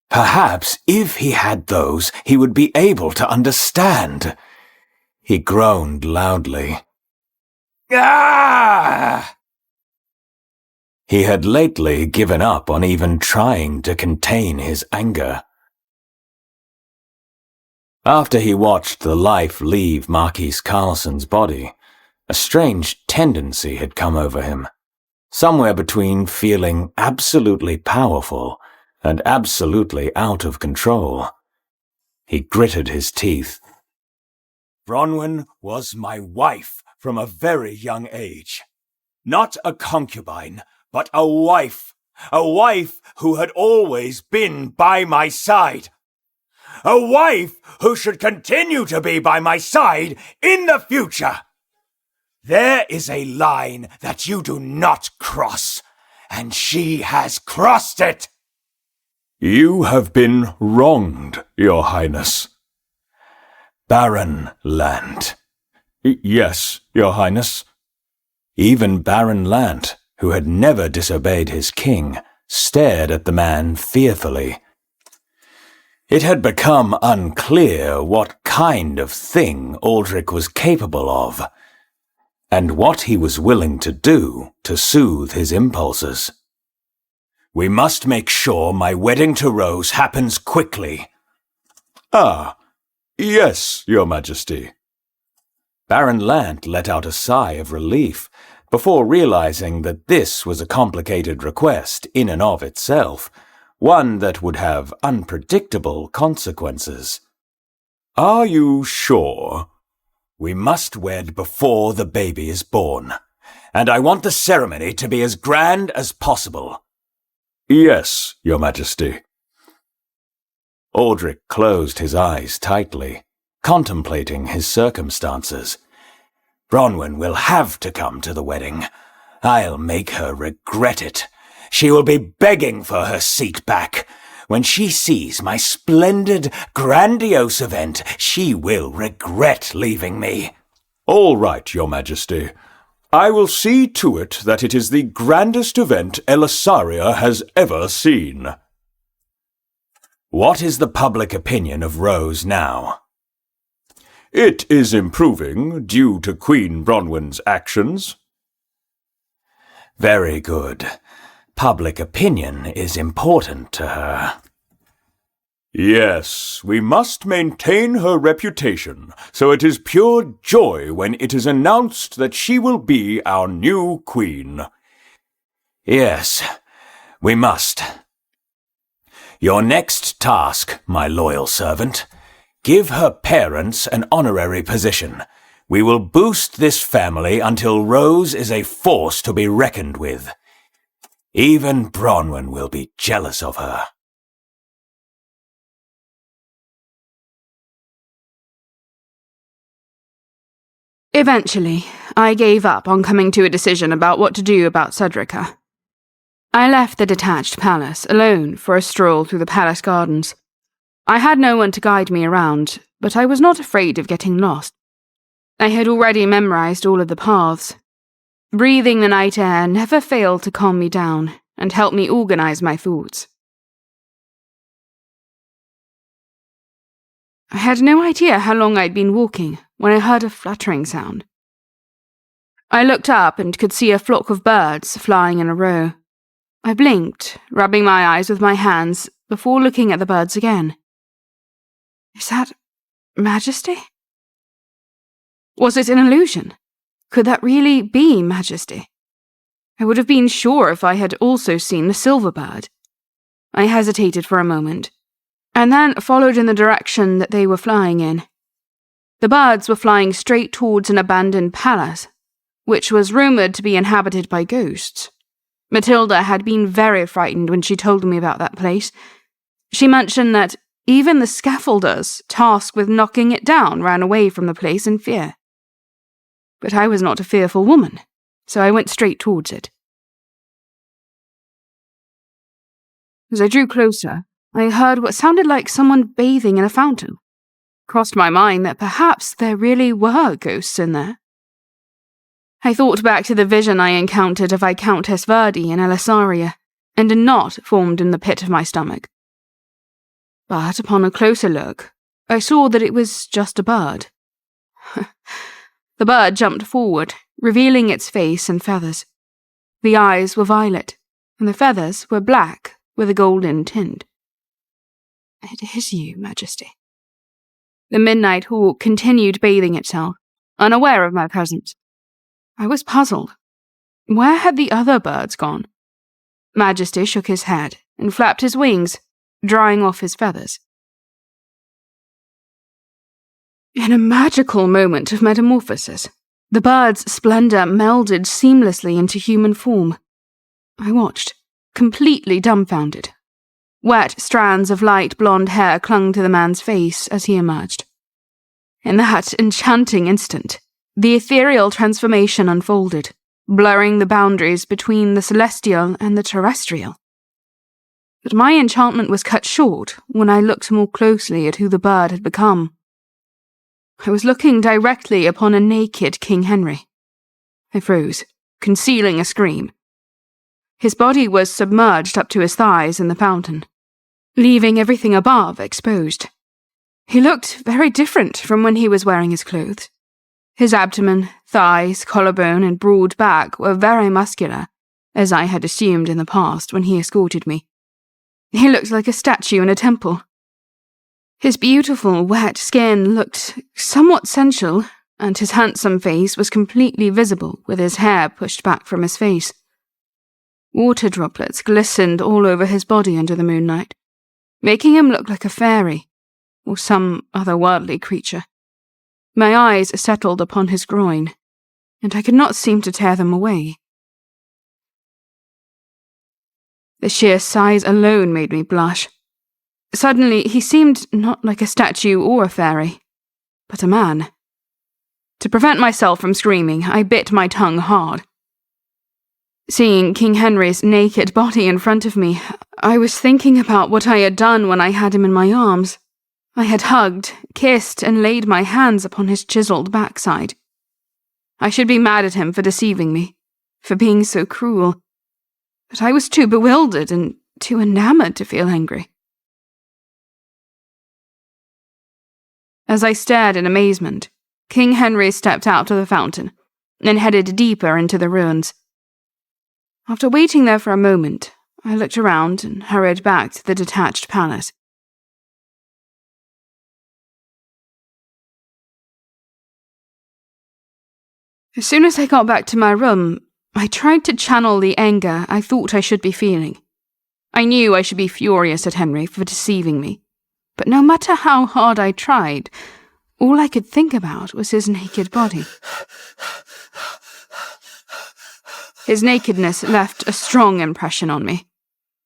Perhaps if he had those, he would be able to understand. He groaned loudly. Ah! He had lately given up on even trying to contain his anger. After he watched the life leave Marquis Carlson's body, a strange tendency had come over him, somewhere between feeling absolutely powerful and absolutely out of control. He gritted his teeth. Bronwyn was my wife from a very young age. Not a concubine, but a wife who had always been by my side. A wife who should continue to be by my side in the future. There is a line that you do not cross, and she has crossed it. You have been wronged, Your Highness. Baron Lant. Yes, Your Highness. Even Baron Lant, who had never disobeyed his king, stared at the man fearfully. It had become unclear what kind of thing Aldrich was capable of, and what he was willing to do to soothe his impulses. We must make sure my wedding to Rose happens quickly. Ah, yes, Your Majesty. Baron Lant let out a sigh of relief before realizing that this was a complicated request in and of itself, one that would have unpredictable consequences. Are you sure? We must wed before the baby is born, and I want the ceremony to be as grand as possible. Yes, Your Majesty. Aldrich closed his eyes tightly, contemplating his circumstances. Bronwyn will have to come to the wedding. I'll make her regret it. She will be begging for her seat back. When she sees my splendid, grandiose event, she will regret leaving me. All right, Your Majesty. I will see to it that it is the grandest event Elisaria has ever seen. What is the public opinion of Rose now? It is improving due to Queen Bronwyn's actions. Very good. Public opinion is important to her. Yes, we must maintain her reputation, so it is pure joy when it is announced that she will be our new queen. Yes, we must. Your next task, my loyal servant, give her parents an honorary position. We will boost this family until Rose is a force to be reckoned with. Even Bronwyn will be jealous of her. Eventually, I gave up on coming to a decision about what to do about Cedrica. I left the detached palace alone for a stroll through the palace gardens. I had no one to guide me around, but I was not afraid of getting lost. I had already memorized all of the paths. Breathing the night air never failed to calm me down and help me organize my thoughts. I had no idea how long I'd been walking when I heard a fluttering sound. I looked up and could see a flock of birds flying in a row. I blinked, rubbing my eyes with my hands before looking at the birds again. Is that Majesty? Was it an illusion? Could that really be Majesty? I would have been sure if I had also seen the silver bird. I hesitated for a moment, and then followed in the direction that they were flying in. The birds were flying straight towards an abandoned palace, which was rumoured to be inhabited by ghosts. Matilda had been very frightened when she told me about that place. She mentioned that even the scaffolders tasked with knocking it down ran away from the place in fear. But I was not a fearful woman, so I went straight towards it. As I drew closer, I heard what sounded like someone bathing in a fountain. Crossed my mind that perhaps there really were ghosts in there. I thought back to the vision I encountered of Viscountess Verdi in Elisaria, and a knot formed in the pit of my stomach. But upon a closer look, I saw that it was just a bird. The bird jumped forward, revealing its face and feathers. The eyes were violet, and the feathers were black with a golden tint. "It is you, Majesty." The midnight hawk continued bathing itself, unaware of my presence. I was puzzled. Where had the other birds gone? Majesty shook his head and flapped his wings, drying off his feathers. In a magical moment of metamorphosis, the bird's splendor melded seamlessly into human form. I watched, completely dumbfounded. Wet strands of light blonde hair clung to the man's face as he emerged. In that enchanting instant, the ethereal transformation unfolded, blurring the boundaries between the celestial and the terrestrial. But my enchantment was cut short when I looked more closely at who the bird had become. I was looking directly upon a naked King Henry. I froze, concealing a scream. His body was submerged up to his thighs in the fountain, leaving everything above exposed. He looked very different from when he was wearing his clothes. His abdomen, thighs, collarbone, and broad back were very muscular, as I had assumed in the past when he escorted me. He looked like a statue in a temple. His beautiful, wet skin looked somewhat sensual, and his handsome face was completely visible with his hair pushed back from his face. Water droplets glistened all over his body under the moonlight, making him look like a fairy, or some otherworldly creature. My eyes settled upon his groin, and I could not seem to tear them away. The sheer size alone made me blush. Suddenly, he seemed not like a statue or a fairy, but a man. To prevent myself from screaming, I bit my tongue hard. Seeing King Henry's naked body in front of me, I was thinking about what I had done when I had him in my arms. I had hugged, kissed, and laid my hands upon his chiseled backside. I should be mad at him for deceiving me, for being so cruel, but I was too bewildered and too enamored to feel angry. As I stared in amazement, King Henry stepped out of the fountain and headed deeper into the ruins. After waiting there for a moment, I looked around and hurried back to the detached palace. As soon as I got back to my room, I tried to channel the anger I thought I should be feeling. I knew I should be furious at Henry for deceiving me, but no matter how hard I tried, all I could think about was his naked body. His nakedness left a strong impression on me.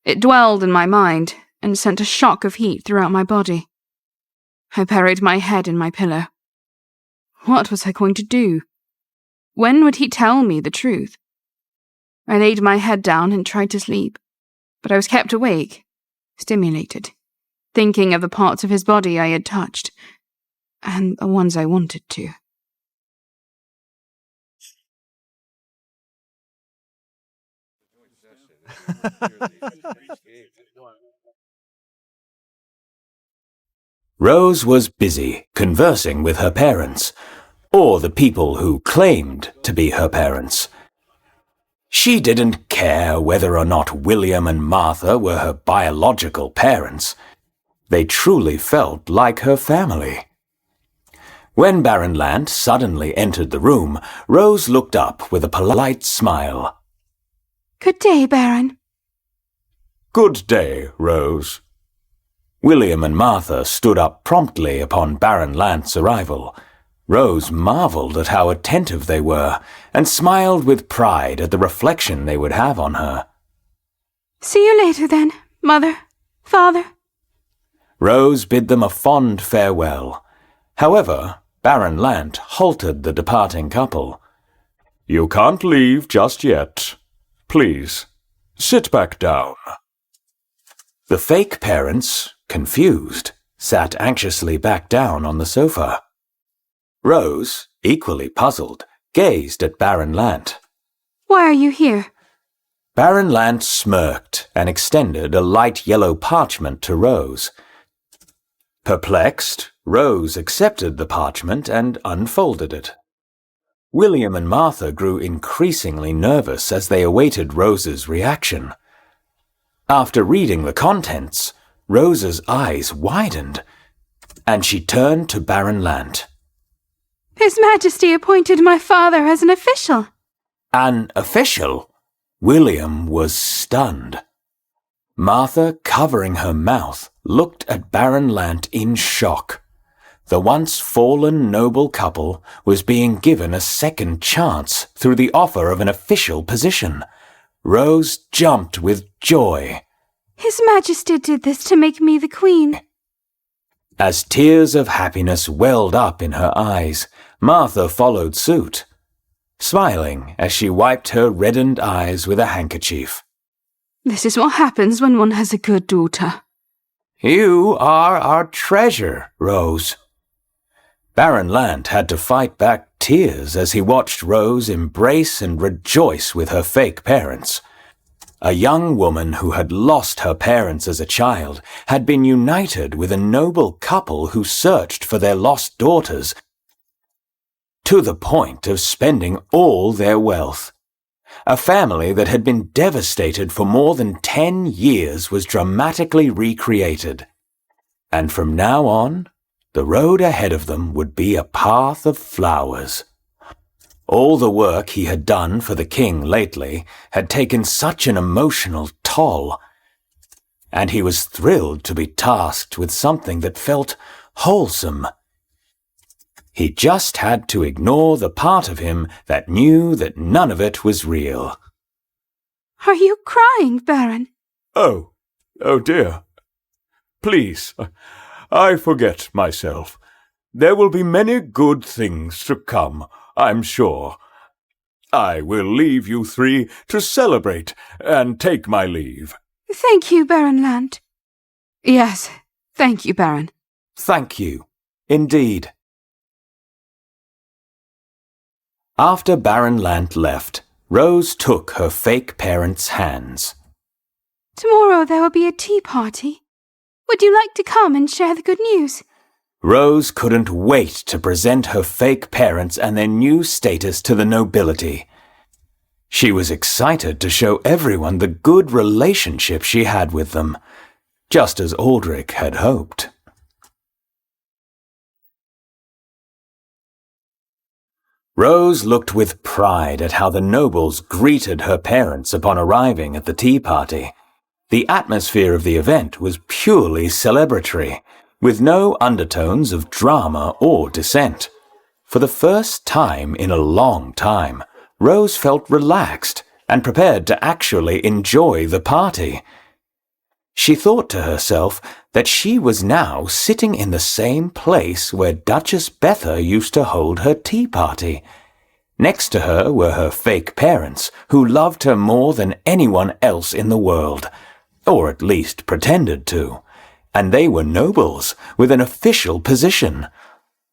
It dwelled in my mind and sent a shock of heat throughout my body. I buried my head in my pillow. What was I going to do? When would he tell me the truth? I laid my head down and tried to sleep, but I was kept awake, stimulated, thinking of the parts of his body I had touched, and the ones I wanted to. Rose was busy conversing with her parents, or the people who claimed to be her parents. She didn't care whether or not William and Martha were her biological parents. They truly felt like her family. When Baron Lant suddenly entered the room, Rose looked up with a polite smile. "Good day, Baron." Good day, Rose. William and Martha stood up promptly upon Baron Lant's arrival. Rose marvelled at how attentive they were, and smiled with pride at the reflection they would have on her. "See you later then, Mother, Father." Rose bid them a fond farewell. However, Baron Lant halted the departing couple. You can't leave just yet. Please, sit back down. The fake parents, confused, sat anxiously back down on the sofa. Rose, equally puzzled, gazed at Baron Lant. Why are you here? Baron Lant smirked and extended a light yellow parchment to Rose. Perplexed, Rose accepted the parchment and unfolded it. William and Martha grew increasingly nervous as they awaited Rose's reaction. After reading the contents, Rose's eyes widened, and she turned to Baron Lant. His Majesty appointed my father as an official. An official? William was stunned. Martha, covering her mouth, looked at Baron Lant in shock. The once fallen noble couple was being given a second chance through the offer of an official position. Rose jumped with joy. His Majesty did this to make me the Queen. As tears of happiness welled up in her eyes, Martha followed suit, smiling as she wiped her reddened eyes with a handkerchief. This is what happens when one has a good daughter. You are our treasure, Rose. Baron Lant had to fight back tears as he watched Rose embrace and rejoice with her fake parents. A young woman who had lost her parents as a child had been united with a noble couple who searched for their lost daughters to the point of spending all their wealth. A family that had been devastated for more than 10 years was dramatically recreated. And from now on, the road ahead of them would be a path of flowers. All the work he had done for the king lately had taken such an emotional toll, and he was thrilled to be tasked with something that felt wholesome. He just had to ignore the part of him that knew that none of it was real. Are you crying, Baron? Oh dear. Please, I forget myself. There will be many good things to come, I'm sure. I will leave you three to celebrate and take my leave. Thank you, Baron Lant. Yes, thank you, Baron. Thank you, indeed. After Baron Lant left, Rose took her fake parents' hands. Tomorrow there will be a tea party. Would you like to come and share the good news? Rose couldn't wait to present her fake parents and their new status to the nobility. She was excited to show everyone the good relationship she had with them, just as Aldrich had hoped. Rose looked with pride at how the nobles greeted her parents upon arriving at the tea party. The atmosphere of the event was purely celebratory, with no undertones of drama or dissent. For the first time in a long time, Rose felt relaxed and prepared to actually enjoy the party. She thought to herself that she was now sitting in the same place where Duchess Betha used to hold her tea party. Next to her were her fake parents, who loved her more than anyone else in the world, or at least pretended to. And they were nobles with an official position.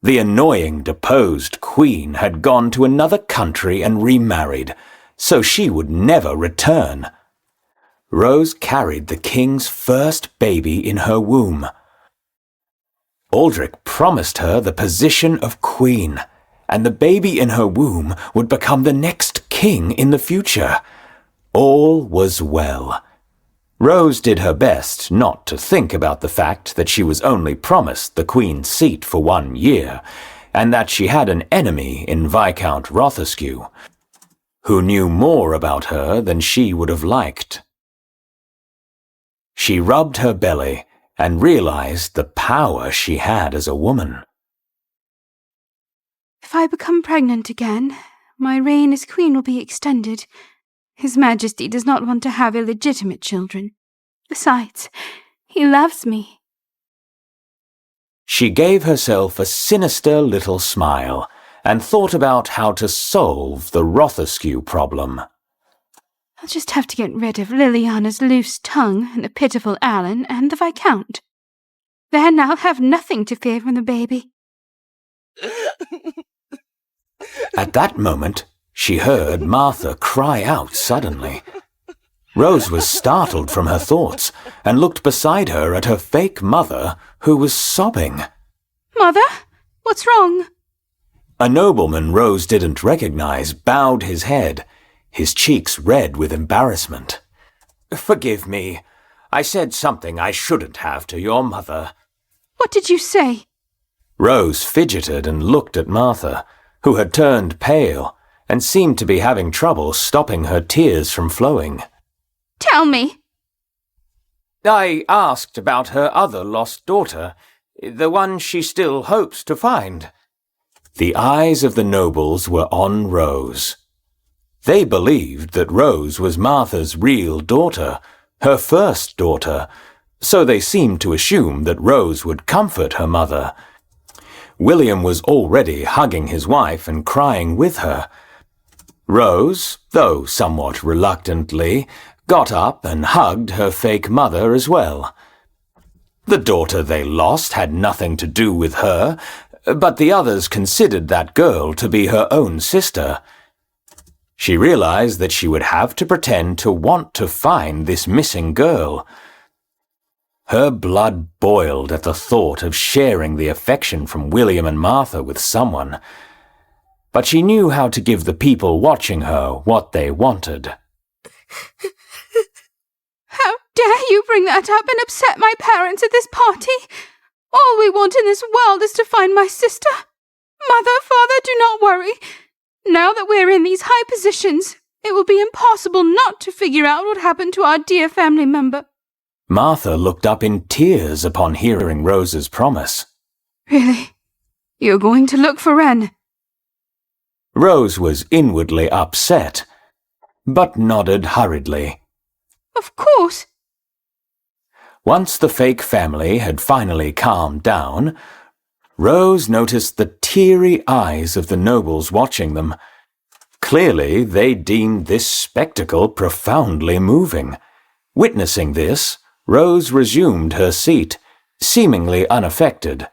The annoying deposed queen had gone to another country and remarried, so she would never return. Rose carried the king's first baby in her womb. Aldrich promised her the position of queen, and the baby in her womb would become the next king in the future. All was well. Rose did her best not to think about the fact that she was only promised the queen's seat for 1 year, and that she had an enemy in Viscount Rothescue, who knew more about her than she would have liked. She rubbed her belly and realized the power she had as a woman. If I become pregnant again, my reign as queen will be extended. His Majesty does not want to have illegitimate children. Besides, he loves me. She gave herself a sinister little smile and thought about how to solve the Rothescue problem. I'll just have to get rid of Liliana's loose tongue and the pitiful Alan and the Viscount. Then I'll have nothing to fear from the baby. At that moment, she heard Martha cry out suddenly. Rose was startled from her thoughts and looked beside her at her fake mother, who was sobbing. Mother, what's wrong? A nobleman Rose didn't recognize bowed his head, his cheeks red with embarrassment. "Forgive me. I said something I shouldn't have to your mother." What did you say? Rose fidgeted and looked at Martha, who had turned pale and seemed to be having trouble stopping her tears from flowing. Tell me. "I asked about her other lost daughter, the one she still hopes to find." The eyes of the nobles were on Rose. They believed that Rose was Martha's real daughter, her first daughter, so they seemed to assume that Rose would comfort her mother. William was already hugging his wife and crying with her. Rose, though somewhat reluctantly, got up and hugged her fake mother as well. The daughter they lost had nothing to do with her, but the others considered that girl to be her own sister. She realized that she would have to pretend to want to find this missing girl. Her blood boiled at the thought of sharing the affection from William and Martha with someone, but she knew how to give the people watching her what they wanted. How dare you bring that up and upset my parents at this party? All we want in this world is to find my sister. Mother, father, do not worry. Now that we're in these high positions, it will be impossible not to figure out what happened to our dear family member. Martha looked up in tears upon hearing Rose's promise. Really? You're going to look for Wren? Rose was inwardly upset, but nodded hurriedly. Of course. Once the fake family had finally calmed down, Rose noticed the teary eyes of the nobles watching them. Clearly, they deemed this spectacle profoundly moving. Witnessing this, Rose resumed her seat, seemingly unaffected.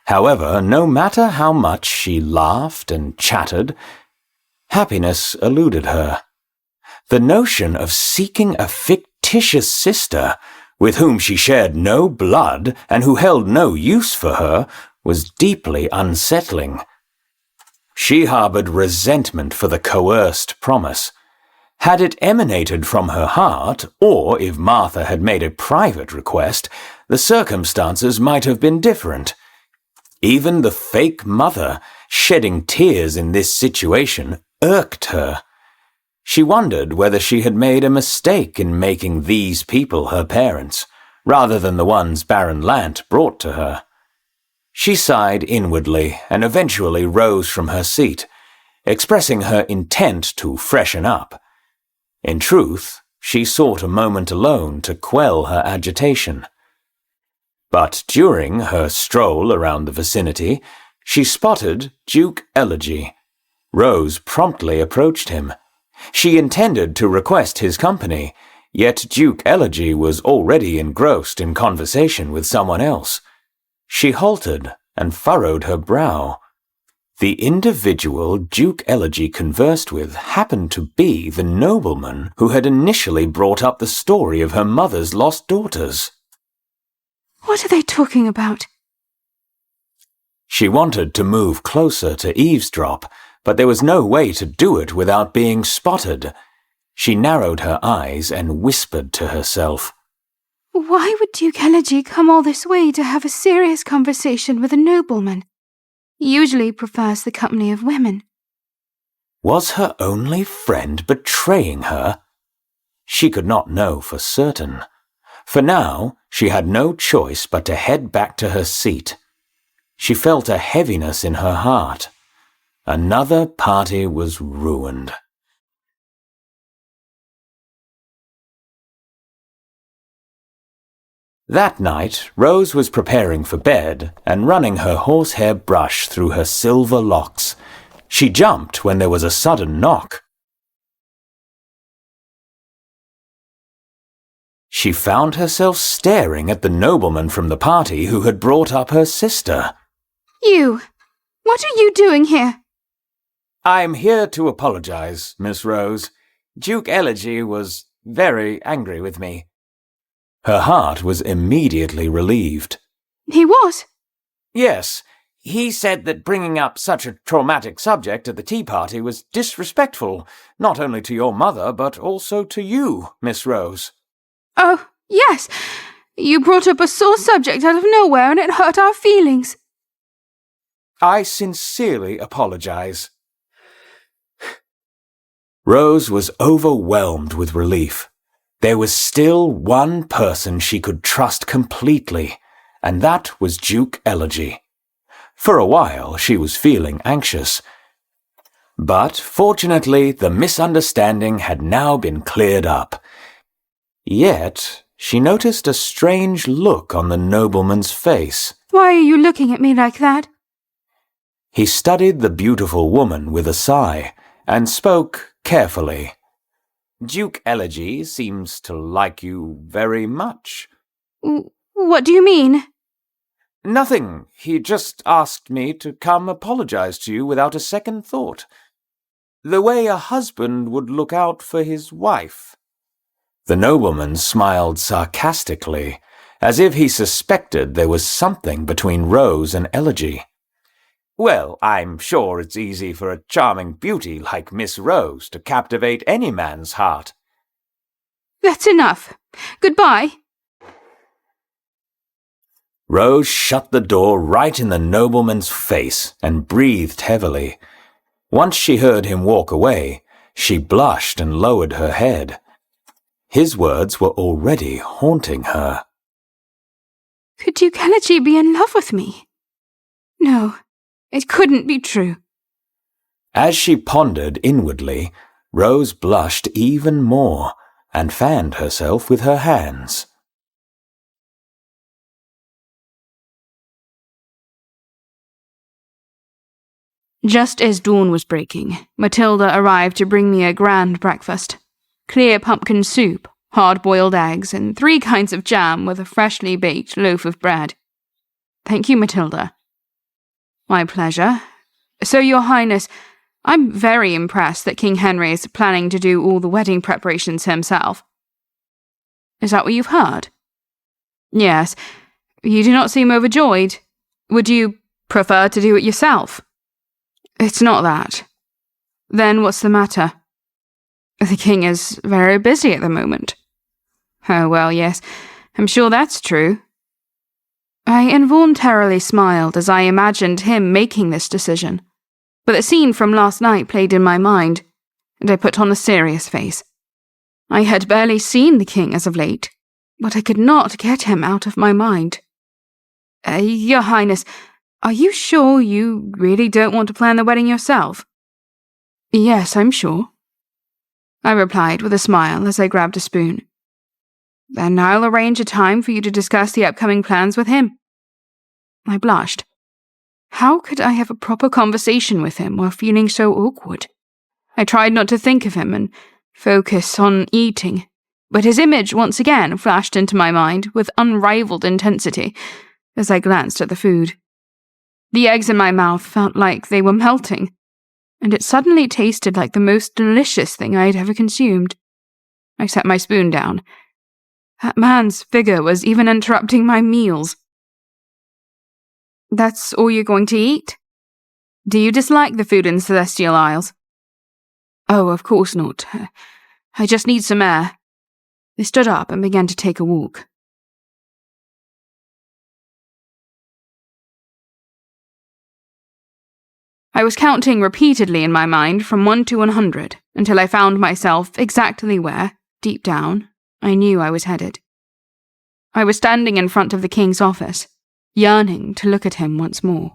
However, no matter how much she laughed and chattered, happiness eluded her. The notion of seeking a fictitious sister, with whom she shared no blood and who held no use for her, was deeply unsettling. She harbored resentment for the coerced promise. Had it emanated from her heart, or if Martha had made a private request, the circumstances might have been different. Even the fake mother, shedding tears in this situation, irked her. She wondered whether she had made a mistake in making these people her parents, rather than the ones Baron Lant brought to her. She sighed inwardly and eventually rose from her seat, expressing her intent to freshen up. In truth, she sought a moment alone to quell her agitation. But during her stroll around the vicinity, she spotted Duke Elegy. Rose promptly approached him. She intended to request his company, yet Duke Elegy was already engrossed in conversation with someone else. She halted and furrowed her brow. The individual Duke Elegy conversed with happened to be the nobleman who had initially brought up the story of her mother's lost daughters. What are they talking about? She wanted to move closer to eavesdrop, but there was no way to do it without being spotted. She narrowed her eyes and whispered to herself. Why would Duke Elegy come all this way to have a serious conversation with a nobleman? He usually prefers the company of women. Was her only friend betraying her? She could not know for certain. For now, she had no choice but to head back to her seat. She felt a heaviness in her heart. Another party was ruined. That night, Rose was preparing for bed and running her horsehair brush through her silver locks. She jumped when there was a sudden knock. she found herself staring at the nobleman from the party who had brought up her sister. You! What are you doing here? I am here to apologize, Miss Rose. Duke Elegy was very angry with me. Her heart was immediately relieved. He was? Yes, he said that bringing up such a traumatic subject at the tea party was disrespectful, not only to your mother, but also to you, Miss Rose. Oh, yes. You brought up a sore subject out of nowhere and it hurt our feelings. I sincerely apologize. Rose was overwhelmed with relief. There was still one person she could trust completely, and that was Duke Elegy. For a while she was feeling anxious. But fortunately the misunderstanding had now been cleared up. Yet she noticed a strange look on the nobleman's face. Why are you looking at me like that? He studied the beautiful woman with a sigh, and spoke carefully. Duke Elegy seems to like you very much. What do you mean? Nothing. He just asked me to come apologize to you without a second thought. The way a husband would look out for his wife. The nobleman smiled sarcastically, as if he suspected there was something between Rose and Elegy. Well, I'm sure it's easy for a charming beauty like Miss Rose to captivate any man's heart. That's enough. Goodbye. Rose shut the door right in the nobleman's face and breathed heavily. Once she heard him walk away, she blushed and lowered her head. His words were already haunting her. Could Duke Elegy be in love with me? No, it couldn't be true. As she pondered inwardly, Rose blushed even more and fanned herself with her hands. Just as dawn was breaking, Matilda arrived to bring me a grand breakfast. Clear pumpkin soup, hard-boiled eggs, and 3 kinds of jam with a freshly baked loaf of bread. Thank you, Matilda. My pleasure. So, Your Highness, I'm very impressed that King Henry is planning to do all the wedding preparations himself. Is that what you've heard? Yes. You do not seem overjoyed. Would you prefer to do it yourself? It's not that. Then what's the matter? The king is very busy at the moment. Oh, well, yes, I'm sure that's true. I involuntarily smiled as I imagined him making this decision, but the scene from last night played in my mind, and I put on a serious face. I had barely seen the king as of late, but I could not get him out of my mind. Your Highness, are you sure you really don't want to plan the wedding yourself? Yes, I'm sure, I replied with a smile as I grabbed a spoon. Then I'll arrange a time for you to discuss the upcoming plans with him. I blushed. How could I have a proper conversation with him while feeling so awkward? I tried not to think of him and focus on eating, but his image once again flashed into my mind with unrivaled intensity as I glanced at the food. The eggs in my mouth felt like they were melting, and it suddenly tasted like the most delicious thing I had ever consumed. I set my spoon down. That man's figure was even interrupting my meals. That's all you're going to eat? Do you dislike the food in Celestial Isles? Oh, of course not. I just need some air. They stood up and began to take a walk. I was counting repeatedly in my mind from 1 to 100 until I found myself exactly where, deep down, I knew I was headed. I was standing in front of the king's office, yearning to look at him once more.